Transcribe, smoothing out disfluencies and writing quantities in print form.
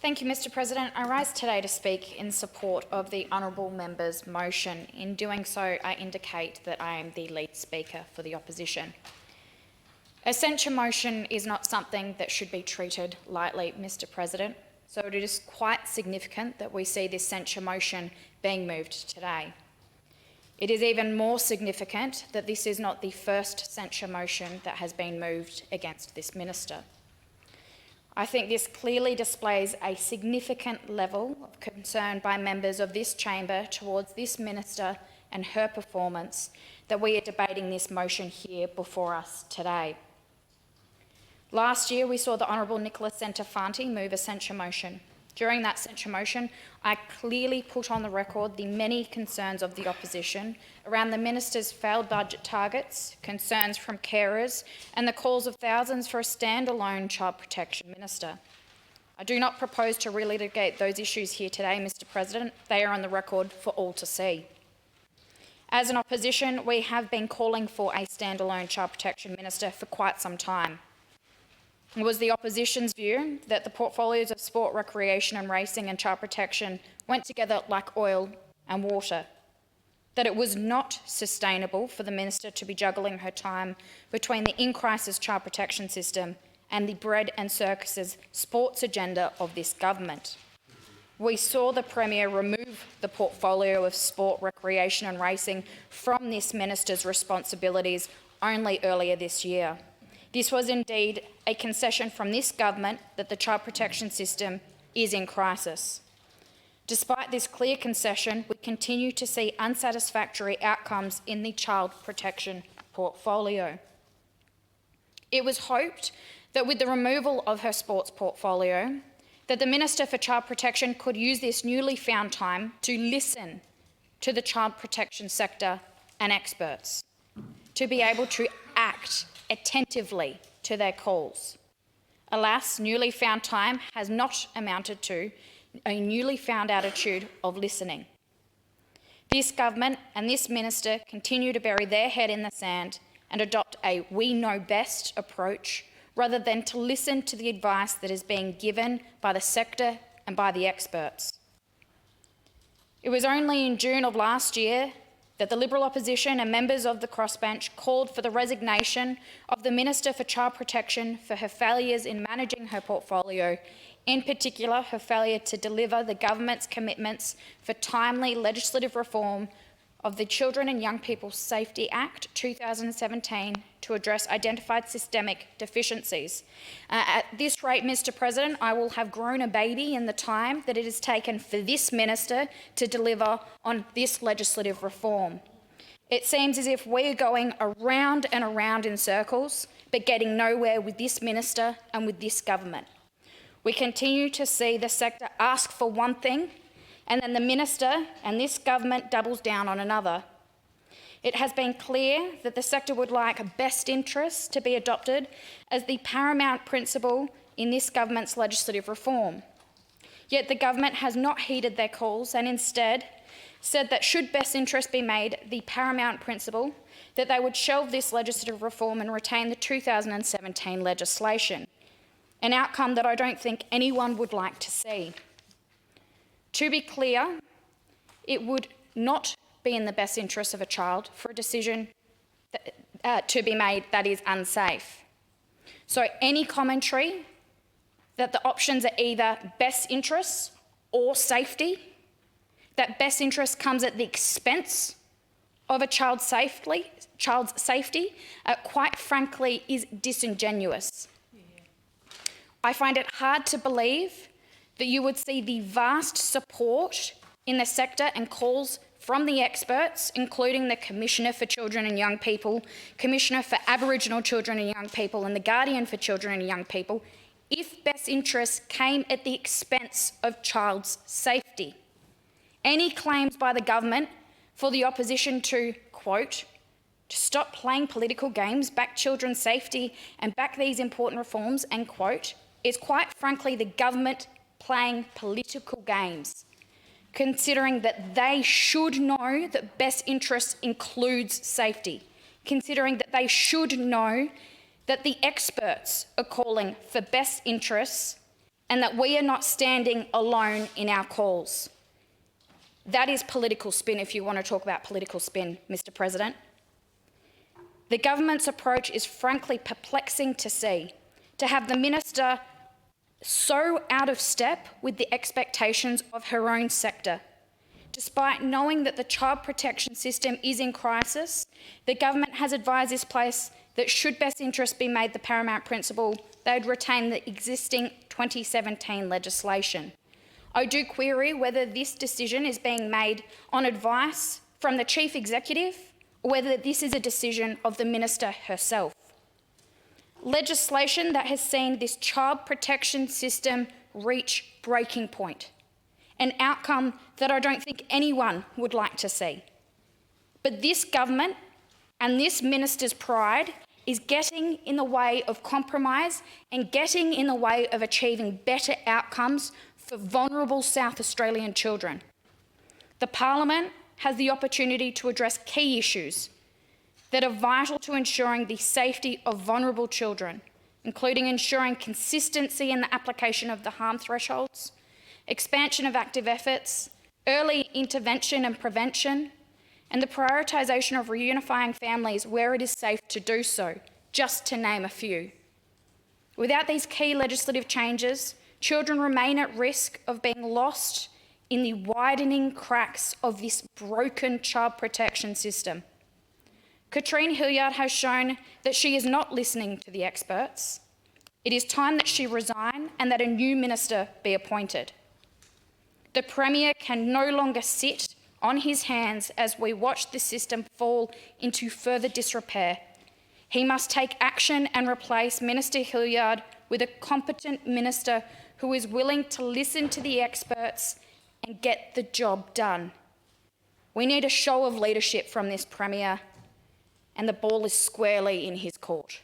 Thank you, Mr. President. I rise today to speak in support of the honourable member's motion. In doing so, I indicate that I am the lead speaker for the opposition. A censure motion is not something that should be treated lightly, Mr. President, so it is quite significant that we see this censure motion being moved today. It is even more significant that this is not the first censure motion that has been moved against this minister. I think this clearly displays a significant level of concern by members of this chamber towards this minister and her performance that we are debating this motion here before us today. Last year, we saw the Honourable Nicola Centofanti move a censure motion. During that censure motion, I clearly put on the record the many concerns of the opposition around the minister's failed budget targets, concerns from carers, and the calls of thousands for a standalone child protection minister. I do not propose to relitigate those issues here today, Mr. President. They are on the record for all to see. As an opposition, we have been calling for a standalone child protection minister for quite some time. It was the opposition's view that the portfolios of sport, recreation and racing and child protection went together like oil and water, that it was not sustainable for the minister to be juggling her time between the in-crisis child protection system and the bread and circuses sports agenda of this government. We saw the Premier remove the portfolio of sport, recreation and racing from this minister's responsibilities only earlier this year. This was indeed a concession from this government that the child protection system is in crisis. Despite this clear concession, we continue to see unsatisfactory outcomes in the child protection portfolio. It was hoped that with the removal of her sports portfolio, that the Minister for Child Protection could use this newly found time to listen to the child protection sector and experts, to be able to act attentively to their calls. Alas, newly found time has not amounted to a newly found attitude of listening. This government and this minister continue to bury their head in the sand and adopt a we know best approach rather than to listen to the advice that is being given by the sector and by the experts. It was only in June of last year that the Liberal opposition and members of the crossbench called for the resignation of the Minister for Child Protection for her failures in managing her portfolio, in particular her failure to deliver the government's commitments for timely legislative reform of the Children and Young People Safety Act 2017 to address identified systemic deficiencies. At this rate, Mr. President, I will have grown a baby in the time that it has taken for this minister to deliver on this legislative reform. It seems as if we're going around and around in circles, but getting nowhere with this minister and with this government. We continue to see the sector ask for one thing, and then the minister and this government doubles down on another. It has been clear that the sector would like best interests to be adopted as the paramount principle in this government's legislative reform. Yet the government has not heeded their calls and instead said that should best interest be made the paramount principle, that they would shelve this legislative reform and retain the 2017 legislation, an outcome that I don't think anyone would like to see. To be clear, it would not be in the best interest of a child for a decision to be made that is unsafe. So any commentary that the options are either best interests or safety, that best interest comes at the expense of a child's safety, quite frankly, is disingenuous. I find it hard to believe that you would see the vast support in the sector and calls from the experts, including the Commissioner for Children and Young People, Commissioner for Aboriginal Children and Young People and the Guardian for Children and Young People, if best interests came at the expense of child's safety. Any claims by the government for the opposition to, quote, to stop playing political games, back children's safety and back these important reforms, end quote, is quite frankly the government playing political games, considering that they should know that best interests includes safety, considering that they should know that the experts are calling for best interests and that we are not standing alone in our calls. That is political spin, if you want to talk about political spin, Mr. President. The government's approach is frankly perplexing to see. To have the minister so out of step with the expectations of her own sector. Despite knowing that the child protection system is in crisis, the government has advised this place that should best interest be made the paramount principle, they'd retain the existing 2017 legislation. I do query whether this decision is being made on advice from the Chief Executive or whether this is a decision of the Minister herself. Legislation that has seen this child protection system reach breaking point, an outcome that I don't think anyone would like to see. But this government and this minister's pride is getting in the way of compromise and getting in the way of achieving better outcomes for vulnerable South Australian children. The Parliament has the opportunity to address key issues that are vital to ensuring the safety of vulnerable children, including ensuring consistency in the application of the harm thresholds, expansion of active efforts, early intervention and prevention, and the prioritisation of reunifying families where it is safe to do so, just to name a few. Without these key legislative changes, children remain at risk of being lost in the widening cracks of this broken child protection system. Katrine Hilliard has shown that she is not listening to the experts. It is time that she resign and that a new minister be appointed. The Premier can no longer sit on his hands as we watch the system fall into further disrepair. He must take action and replace Minister Hilliard with a competent minister who is willing to listen to the experts and get the job done. We need a show of leadership from this Premier, and the ball is squarely in his court.